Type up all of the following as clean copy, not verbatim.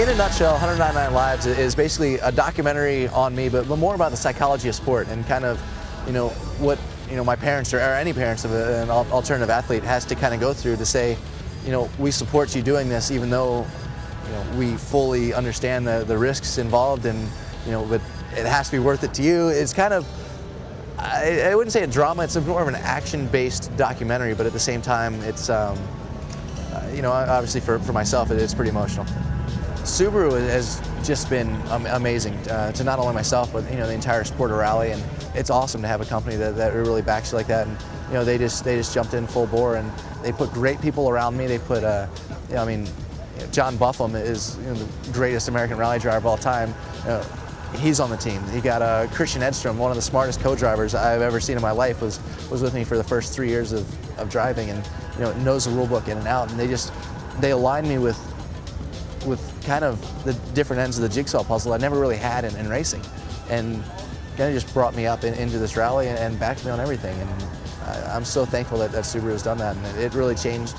In a nutshell, 199 Lives is basically a documentary on me, but more about the psychology of sport and kind of, what my parents or any parents of an alternative athlete has to kind of go through to say, we support you doing this, even though we fully understand the risks involved, and but it has to be worth it to you. It's kind of, I wouldn't say a drama, it's more of an action-based documentary, but at the same time, it's, obviously for myself, it's pretty emotional. Subaru has just been amazing to not only myself, but the entire sport of rally, and it's awesome to have a company that really backs you like that. And they just jumped in full bore, and they put great people around me. They put, John Buffum is the greatest American rally driver of all time. He's on the team. You got Christian Edstrom, one of the smartest co-drivers I've ever seen in my life, was with me for the first 3 years of driving, and knows the rule book in and out. And they aligned me with kind of the different ends of the jigsaw puzzle I never really had in racing, and kind of just brought me up into this rally and backed me on everything. And I'm so thankful that Subaru has done that, and it really changed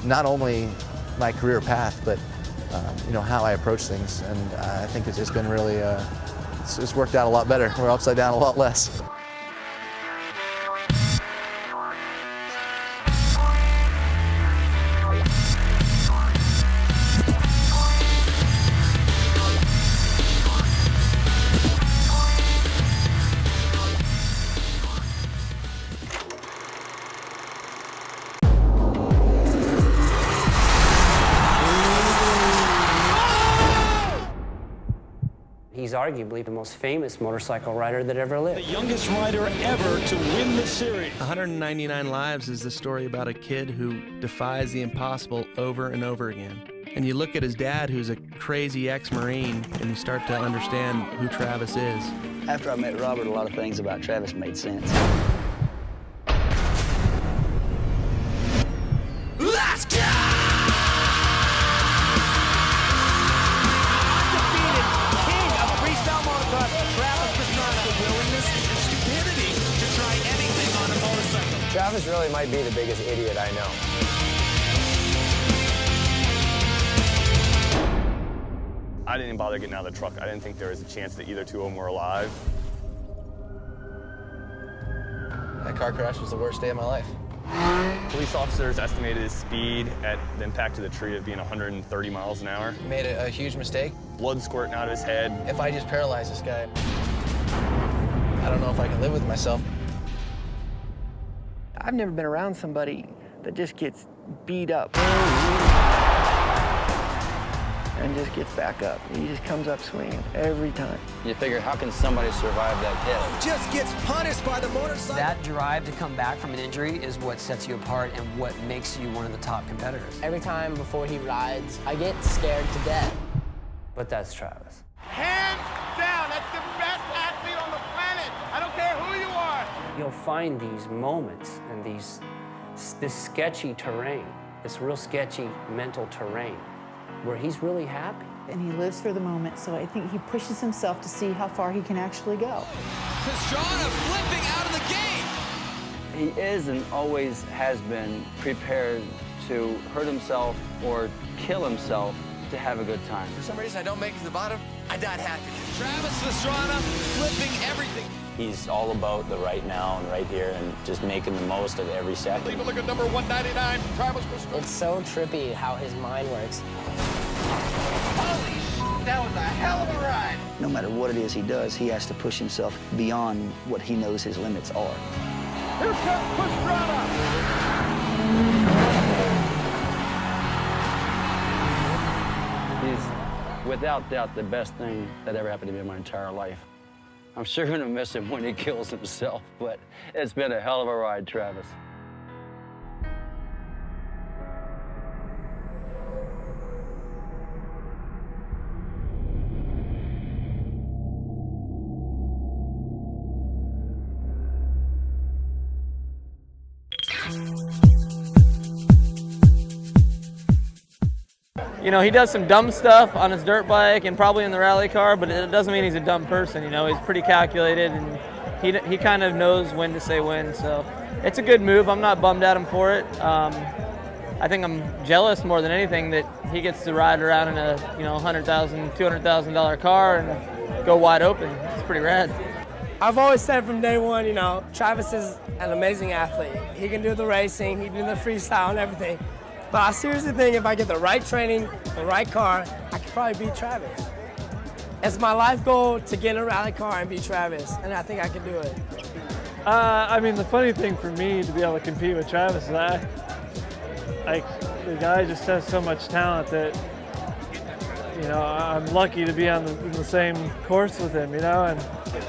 not only my career path, but how I approach things. And I think it's been really, it's worked out a lot better. We're upside down a lot less. He's arguably the most famous motorcycle rider that ever lived. The youngest rider ever to win the series. 199 Lives is the story about a kid who defies the impossible over and over again. And you look at his dad, who's a crazy ex-Marine, and you start to understand who Travis is. After I met Robert, a lot of things about Travis made sense. Let's go! Travis Pastrana, the willingness and stupidity to try anything on a motorcycle. Travis really might be the biggest idiot I know. I didn't even bother getting out of the truck. I didn't think there was a chance that either two of them were alive. That car crash was the worst day of my life. Police officers estimated his speed at the impact of the tree of being 130 miles an hour. He made a huge mistake. Blood squirting out of his head. If I just paralyze this guy, I don't know if I can live with myself. I've never been around somebody that just gets beat up and just gets back up. He just comes up swinging every time. You figure, how can somebody survive that hit? Just gets punished by the motorcycle. That drive to come back from an injury is what sets you apart and what makes you one of the top competitors. Every time before he rides, I get scared to death. But that's Travis. Hands down, that's the best athlete on the planet. I don't care who you are. You'll find these moments and this sketchy terrain, this real sketchy mental terrain, where he's really happy. And he lives for the moment, so I think he pushes himself to see how far he can actually go. Pastrana flipping out of the game. He is and always has been prepared to hurt himself or kill himself to have a good time. For some reason, I don't make it to the bottom, I died happy. Travis Pastrana flipping everything. He's all about the right now and right here and just making the most of every second. Leave a look at number 199, Travis Pastrana. It's so trippy how his mind works. Holy, that was a hell of a ride. No matter what it is he does, he has to push himself beyond what he knows his limits are. Here comes Pastrana. He's, without doubt, the best thing that ever happened to me in my entire life. I'm sure gonna miss him when he kills himself, but it's been a hell of a ride, Travis. He does some dumb stuff on his dirt bike and probably in the rally car, but it doesn't mean he's a dumb person. He's pretty calculated, and he kind of knows when to say when. So it's a good move. I'm not bummed at him for it. I think I'm jealous more than anything that he gets to ride around in a $100,000, $200,000 car and go wide open. It's pretty rad. I've always said from day one, Travis is an amazing athlete. He can do the racing, he can do the freestyle and everything. But I seriously think if I get the right training, the right car, I could probably beat Travis. It's my life goal to get in a rally car and beat Travis, and I think I can do it. I mean, the funny thing for me to be able to compete with Travis is the guy just has so much talent that, I'm lucky to be on the same course with him, and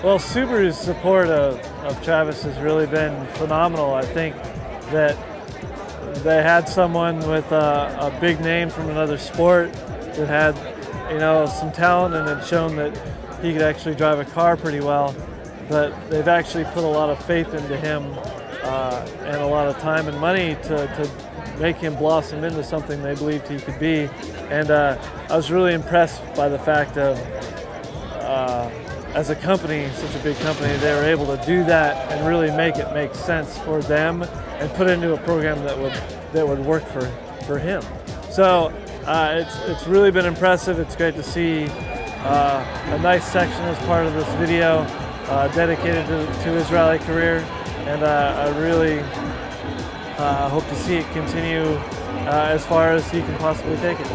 well, Subaru's support of Travis has really been phenomenal. I think that they had someone with a big name from another sport that had, some talent and had shown that he could actually drive a car pretty well, but they've actually put a lot of faith into him and a lot of time and money to make him blossom into something they believed he could be. And I was really impressed by the fact of, as a company, such a big company, they were able to do that and really make it make sense for them and put it into a program that would work for him. So it's really been impressive. It's great to see a nice section as part of this video dedicated to his rally career, and I really hope to see it continue as far as he can possibly take it.